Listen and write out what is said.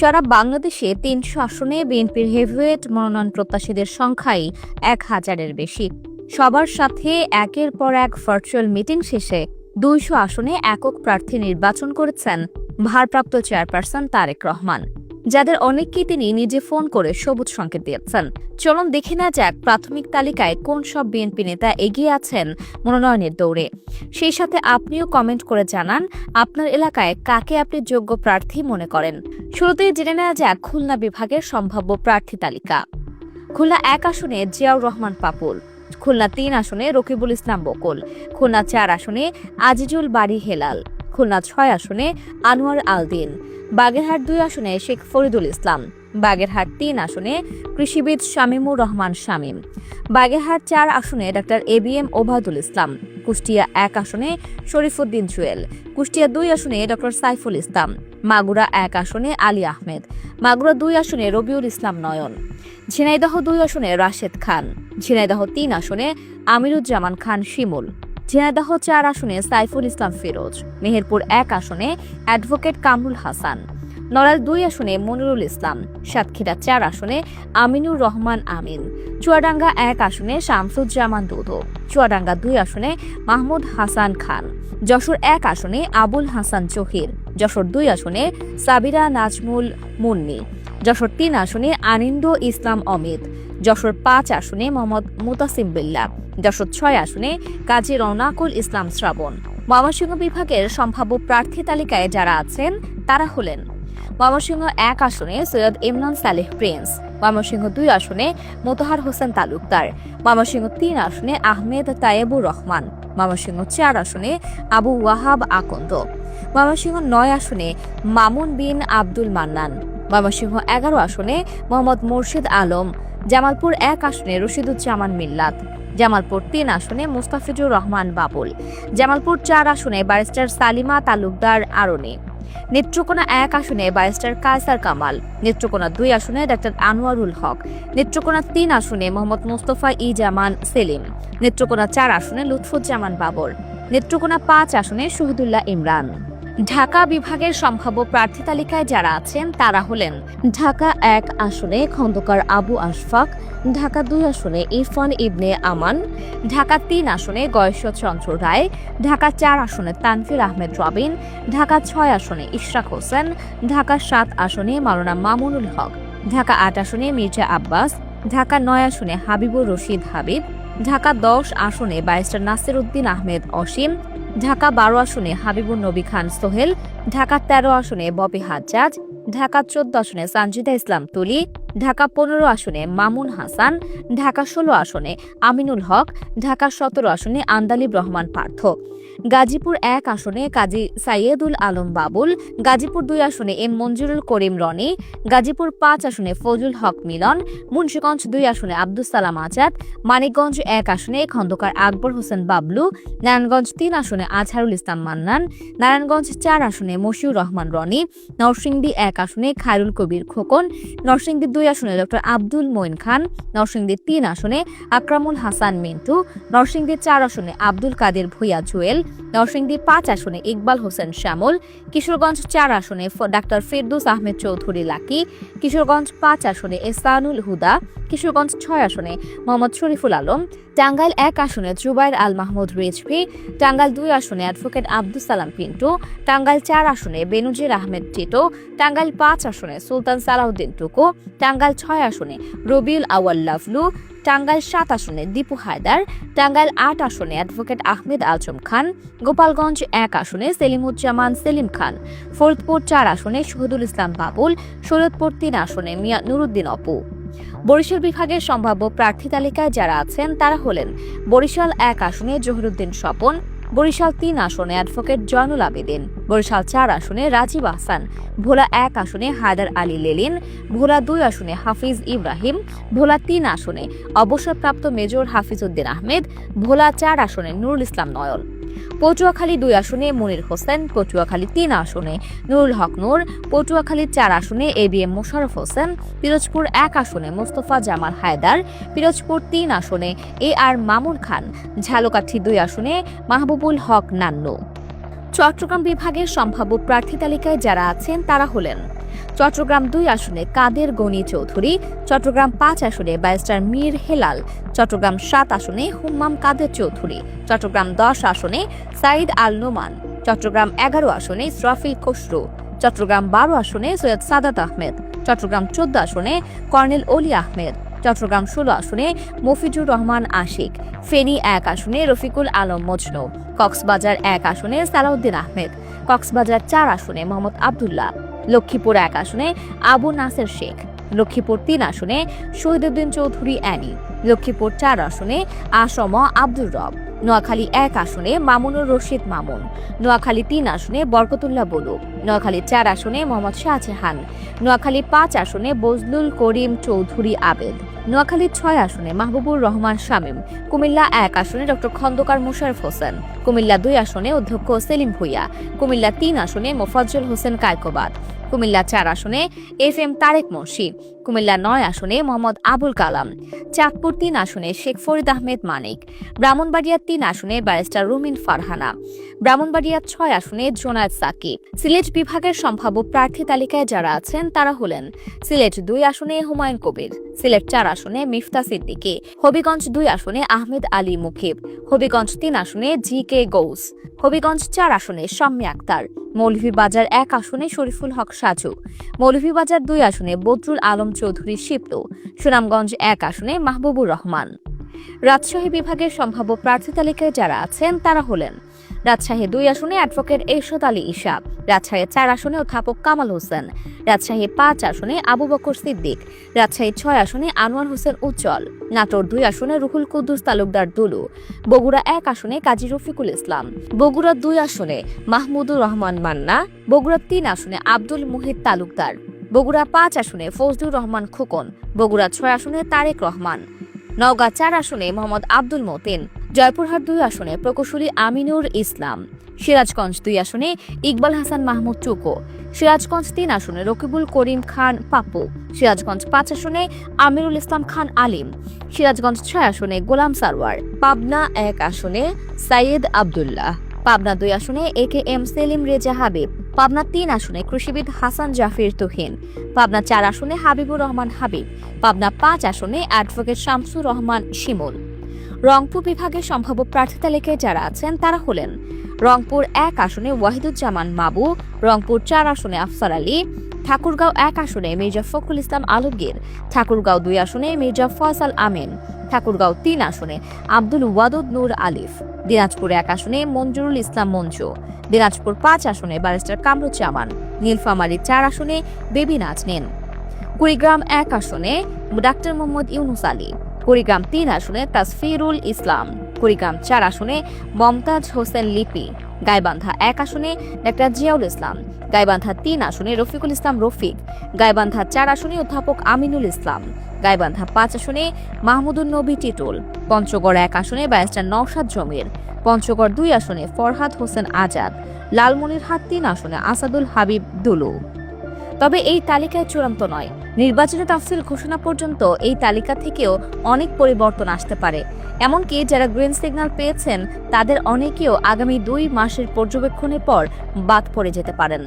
সারা বাংলাদেশে ৩০০ আসনে বিএনপির হেভিওয়েট মনোনয়ন প্রত্যাশীদের সংখ্যাই ১,০০০-এর বেশি। সবার সাথে একের পর এক ভার্চুয়াল মিটিং শেষে ২০০ আসনে একক প্রার্থী নির্বাচন করেছেন ভারপ্রাপ্ত চেয়ারপারসন তারেক রহমান, যাদের অনেককেই তিনি নিজে ফোন করে সবুজ সংকেত দিয়েছেন। চলুন দেখে না যাক প্রাথমিক তালিকায় কোন সব বিএনপি নেতা এগিয়ে আছেন মনোনয়নের দৌড়ে। সেই সাথে আপনিও কমেন্ট করে জানান আপনার এলাকায় কাকে আপনি যোগ্য প্রার্থী মনে করেন। শুরুতেই জেনে নেওয়া যাক খুলনা বিভাগের সম্ভাব্য প্রার্থী তালিকা। খুলনা ১ আসনে জিয়াউর রহমান পাপুল, খুলনা ৩ আসনে রকিবুল ইসলাম বকুল, খুলনা ৪ আসনে আজিজুল বাড়ি হেলাল, খুলনা ৬ আসনে আনোয়ার আলদিন, বাগেরহাট ২ আসনে শেখ ফরিদুল ইসলাম, বাগেরহাট ৩ আসনে কৃষিবিদ শামীমুর রহমান শামীম, বাগেরহাট ৪ আসনে ডাক্তার এবিএম ওবায়দুল ইসলাম, কুষ্টিয়া ১ আসনে শরীফুদ্দিন জুয়েল, কুষ্টিয়া ২ আসনে ডক্টর সাইফুল ইসলাম, মাগুরা ১ আসনে আলী আহমেদ, মাগুরা ২ আসনে রবিউল ইসলাম নয়ন, ঝিনাইদহ ২ আসনে রাশেদ খান, ঝিনাইদহ ৩ আসনে আমিরুজ্জামান খান শিমুল, ঝিনাইদহ ৪ আসনে সাইফুল ইসলাম ফিরোজ, মেহেরপুর ১ আসনে অ্যাডভোকেট কামরুল হাসান, নড়াইল ২ আসনে মনিরুল ইসলাম, সাতক্ষীরা ৪ আসনে আমিনুর রহমান আমিন, চুয়াডাঙ্গা ১ আসনে শামসুজ্জামান দুদু, চুয়াডাঙ্গা ২ আসনে মাহমুদ হাসান খান, যশোর ১ আসনে আবুল হাসান জহির, যশোর ২ আসনে সাবিরা নাজমুল মুন্নি, যশোর ৩ আসনে আনিন্দ ইসলাম অমিত, যশোর ৫ আসনে মোহাম্মদ মুতাসিম বিল্লাহ, যশোর ৬ আসনে কাজী রওনাকুল ইসলাম শ্রাবণ। ময়মনসিংহ বিভাগের সম্ভাব্য প্রার্থী তালিকায় যারা আছেন তারা হলেন ময়মনসিংহ ১ আসনে সৈয়দ ইমরান সালেহ প্রিন্স, ময়মনসিংহ ২ আসনে মোতাহার হোসেন তালুকদার, ময়মনসিংহ ৩ আসনে আহমেদ তায়েবুর রহমান, ময়মনসিংহ ৪ আসনে আবু ওয়াহাব আকন্দ, ময়মনসিংহ ৯ আসনে মামুন বিন আব্দুল মান্নান, ময়মনসিংহ ১১ আসনে মোহাম্মদ মুর্শিদ আলম, জামালপুর ১ আসনে রশিদুজ্জামান মিল্লাত, জামালপুর ৩ আসনে মুস্তাফিজুর রহমান বাবুল, জামালপুর ৪ আসনে ব্যারিস্টার সালিমা তালুকদার আরনি, নেত্রকোনা ১ আসনে ব্যারিস্টার কায়সার কামাল, নেত্রকোনা ২ আসনে ডাক্তার আনোয়ারুল হক, নেত্রকোনা ৩ আসনে মোহাম্মদ মোস্তফা ই জামান সেলিম, নেত্রকোনা ৪ আসনে লুৎফুজ্জামান বাবর, নেত্রকোনা ৫ আসনে শহীদুল্লাহ ইমরান। ঢাকা বিভাগের সম্ভাব্য প্রার্থী তালিকায় যারা আছেন তারা হলেন ঢাকা ১ আসনে খন্দকার আবু আশফাক, ঢাকা ২ আসনে ইরফান ইবনে আমান, ঢাকা ৩ আসনে গয়েশ্বর চন্দ্র রায়, ঢাকা ৪ আসনে তানভীর আহমেদ রবিন, ঢাকা ৬ আসনে ইশরাক হোসেন, ঢাকা ৭ আসনে মাওলানা মামুনুল হক, ঢাকা ৮ আসনে মির্জা আব্বাস, ঢাকা ৯ আসনে হাবিবুর রশিদ হাবিব, ঢাকা ১০ আসনে ব্যারিস্টার নাসির উদ্দিন আহমেদ অসীম, ঢাকা ১২ আসনে হাবিবুর নবী খান সোহেল, ঢাকা ১৩ আসনে ববি হাজ্জাজ, ঢাকা ১৪ আসনে সানজিদা ইসলাম তুলি, ঢাকা ১৫ আসনে মামুন হাসান, ঢাকা ১৬ আসনে আমিনুল হক, ঢাকা ১৭ আসনে আন্দালিব রহমান পার্থ, গাজীপুর ১ আসনে কাজী সাইয়েদুল আলম বাবুল, গাজীপুর ২ আসনে এম মঞ্জুরুল করিম রনি, গাজীপুর ৫ আসনে ফজলুল হক মিলন, মুন্সিগঞ্জ ২ আসনে আব্দুস সালাম আজাদ, মানিকগঞ্জ ১ আসনে খন্দকার আকবর হোসেন বাবলু, নারায়ণগঞ্জ ৩ আসনে আজহারুল ইসলাম মান্নান, নারায়ণগঞ্জ ৪ আসনে মশিউর রহমান রনি, নরসিংদী ১ আসনে খায়রুল কবির খোকন, নরসিংদী ২ আসনে ডক্টর আব্দুল মঈন খান, নরসিংদী ৩ আসনে আকরামুল হাসান মিন্টু, নরসিংদী ৪ আসনে আব্দুল কাদের ভূঁইয়া জুয়েল, নরসিংদী ৫ আসনে ইকবাল হোসেন শ্যামল, কিশোরগঞ্জ ৪ আসনে ডাক্তার ফেরদৌস আহমেদ চৌধুরী লাকি, কিশোরগঞ্জ ৫ আসনে এহসানুল হুদা, কিশোরগঞ্জ ৬ আসনে মোহাম্মদ শরীফুল আলম, টাঙ্গাইল ১ আসনে জুবাইর আল মাহমুদ রিজভি, টাঙ্গাইল ২ আসনে অ্যাডভোকেট আব্দুস সালাম পিন্টু, টাঙ্গাইল ৪ আসনে বেনজির আহমেদ টিটো, টাঙ্গাইল ৫ আসনে সুলতান সালাউদ্দিন টুকু, টাঙ্গাইল ৬ আসনে রবিউল আউয়াল লাভলু, টাঙ্গাইল ৭ আসনে দীপু হায়দার, টাঙ্গাইল ৮ আসনে অ্যাডভোকেট আহমেদ আজম খান, গোপালগঞ্জ ১ আসনে সেলিমুজ্জামান সেলিম খান, ফরিদপুর ৪ আসনে শহীদুল ইসলাম বাবুল, শরীয়তপুর ৩ আসনে মিয়া নুরুদ্দিন অপু। বরিশাল বিভাগের সম্ভাব্য প্রার্থী তালিকায় যারা আছেন তারা হলেন বরিশাল ১ আসনে জহিরুদ্দিন স্বপন, বরিশাল ৩ আসনে অ্যাডভোকেট জয়নুল আবেদিন, বরিশাল ৪ আসনে রাজীব আহসান, ভোলা ১ আসনে হায়দার আলী লেলিন, ভোলা ২ আসনে হাফিজ ইব্রাহিম, ভোলা ৩ আসনে অবসরপ্রাপ্ত মেজর হাফিজউদ্দিন আহমেদ, ভোলা ৪ আসনে নুরুল ইসলাম নয়ন, পটুয়াখালী ২ আসনে মনির হোসেন, পটুয়াখালী ৩ আসনে নুরুল হক নূর, পটুয়াখালী ৪ আসনে এবিএম মোশাররফ হোসেন, পিরোজপুর ১ আসনে মোস্তফা জামাল হায়দার, পিরোজপুর ৩ আসনে এ আর মামুন খান, ঝালকাঠি ২ আসনে মাহবুবুল হক নান্নু। চট্টগ্রাম বিভাগের সম্ভাব্য প্রার্থী তালিকায় যারা আছেন তারা হলেন চট্টগ্রাম 2 আসনে কাদের গনি চৌধুরী, চট্টগ্রাম 5 আসনে ব্যারিস্টার মীর হেলাল, চট্টগ্রাম 7 আসনে হুম্মাম কাদের চৌধুরী, চট্টগ্রাম 10 আসনে সাইদ আল নোমান, চট্টগ্রাম 11 আসনে ইসরাফিল খসরু, চট্টগ্রাম 12 আসনে সৈয়দ সাদাত আহমেদ, চট্টগ্রাম 14 আসনে কর্নেল অলি আহমেদ, চট্টগ্রাম 16 আসনে মফিজুর রহমান আশিক, ফেনী 1 আসনে রফিকুল আলম মজনু, কক্সবাজার 1 আসনে সালাউদ্দিন আহমেদ, কক্সবাজার 4 আসনে মোহাম্মদ আবদুল্লাহ, লক্ষ্মীপুর 1 আসনে আবু নাসের শেখ, লক্ষ্মীপুর 3 আসনে শহীদুদ্দিন চৌধুরী অ্যানি, লক্ষ্মীপুর 4 আসনে আসম আব্দুর রব, নোয়াখালী 1 আসনে মামুনুর রশিদ মামুন, নোয়াখালী 3 আসনে বরকতুল্লাহ বলু, নোয়াখালী 4 আসনে মোহাম্মদ শাহজাহান, নোয়াখালী 5 আসনে বজলুল করিম চৌধুরী আবেদ, নোয়াখালী 6 আসনে মাহবুবুর রহমান শামীম, কুমিল্লা 1 আসনে ডক্টর খন্দকার মোশাররফ হোসেন, কুমিল্লা 2 আসনে অধ্যক্ষ সেলিম ভুইয়া, কুমিল্লা 3 আসনে মোফাজ্জল হোসেন কায়কোবাদ, কুমিল্লা 4 আসনে FM তারেক মুন্সি, কুমিল্লা 9 আসনে মোহাম্মদ আবুল কালাম, চাঁদপুর 3 আসনে শেখ ফরিদ আহমেদ মানিক, ব্রাহ্মণবাড়িয়া 3 আসনে ব্যারিস্টার রুমিন ফারহানা, ব্রাহ্মণবাড়িয়া 6 আসনে জোনায়েদ সাকিব। সিলেট বিভাগের সম্ভাব্য প্রার্থী তালিকায় যারা আছেন তারা হলেন সিলেট 2 আসনে হুমায়ুন কবির, সিলেট 4 আসনে মিফতা সিদ্দিকী, হবিগঞ্জ 2 আসনে আহমেদ আলী মুকিব, হবিগঞ্জ 3 আসনে GK গৌস, হবিগঞ্জ 4 আসনে শাম্মী আক্তার, মৌলভীবাজার 1 আসনে শরীফুল হক সাজু, মৌলভীবাজার 2 আসনে বদরুল আলম চৌধুরী শিপ্টু, সুনামগঞ্জ 1 আসনে মাহবুবুর রহমান। রাজশাহী বিভাগের সম্ভাব্য প্রার্থী তালিকায় যারা আছেন তারা হলেন রাজশাহী 2 আসনে অ্যাডভোকেট এরশাদ আলী ঈশা, রাজশাহী 4 আসনে অধ্যাপক কামাল হোসেন, রাজশাহী 5 আসনে আবু বকর সিদ্দিক, রাজশাহী 6 আসনে আনোয়ার হোসেন উজ্জ্বল, নাটোর 2 আসনে রুহুল কুদ্দুস তালুকদার দুলু, বগুড়া 1 আসনে কাজী রফিকুল ইসলাম, বগুড়া 2 আসনে মাহমুদুর রহমান মান্না, বগুড়া 3 আসনে আব্দুল মুহিত তালুকদার, বগুড়া 5 আসনে ফজলুর রহমান খোকন, বগুড়া 6 আসনে তারেক রহমান, নওগাঁ 4 আসনে মোহাম্মদ আব্দুল মতিন, জয়পুরহাট 2 আসনে প্রকৌশলী আমিনুর ইসলাম, সিরাজগঞ্জ 2 আসনে ইকবাল হাসান মাহমুদ চুকো, সিরাজগঞ্জ 3 আসনে রকিবুল করিম খান পাপ্পু, সিরাজগঞ্জ 5 আসনে আমিরুল ইসলাম খান আলিম, সিরাজগঞ্জ 6 আসনে গোলাম সারওয়ার, পাবনা 1 আসনে সাইয়েদ আব্দুল্লাহ, পাবনা 2 আসনে AKM সেলিম রেজা হাবিব, পাবনা 3 আসনে কৃষিবিদ হাসান জাফির তুহিন, পাবনা 4 আসনে হাবিবুর রহমান হাবিব, পাবনা 5 আসনে অ্যাডভোকেট শামসুর রহমান শিমুল। রংপুর বিভাগের সম্ভাব্য প্রার্থী তালিকায় যারা আছেন তারা হলেন রংপুর 1 আসনে ওয়াহিদুজ্জামান মাবু, রংপুর 4 আসনে আফসার আলী, ঠাকুরগাঁও 1 আসনে মির্জা ফখরুল ইসলাম আলমগীর, ঠাকুরগাঁও 2 আসনে মির্জা ফয়সাল আমিন, ঠাকুরগাঁও 3 আসনে আব্দুল ওয়াদুদ নূর আলিফ, দিনাজপুর 1 আসনে মঞ্জুরুল ইসলাম মঞ্জু, দিনাজপুর 5 আসনে ব্যারিস্টার কামরুজ্জামান, নীলফামারী 4 আসনে বেবি নাজনীন, কুড়িগ্রাম 1 আসনে ডাক্তার মোহাম্মদ ইউনুস আলী, কুড়িগ্রাম 3 আসনে তাসফিরুল ইসলাম, কুড়িগ্রাম 4 আসনে মমতাজ হোসেন লিপি, গাইবান্ধা 1 আসনে ডাক্তার জিয়াউল ইসলাম, গাইবান্ধা 3 আসনে রফিকুল ইসলাম রফিক, গাইবান্ধা 4 আসনে অধ্যাপক আমিনুল ইসলাম, গাইবান্ধা 5 আসনে মাহমুদুন নবী টিটুল, পঞ্চগড় 1 আসনে ব্যারিস্টার নওশাদ জমির, পঞ্চগড় 2 আসনে ফরহাদ হোসেন আজাদ, লালমনিরহাট 3 আসনে আসাদুল হাবিব দুলু। তবে এই তালিকায় চূড়ান্ত নয়, নির্বাচনী তাফসিল ঘোষণা পর্যন্ত এই তালিকা থেকেও অনেক পরিবর্তন আসতে পারে। এমনকি যারা গ্রিন সিগন্যাল পেয়েছেন তাদের অনেকেও আগামী 2 মাসের পর্যবেক্ষণের পর বাদ পড়ে যেতে পারেন।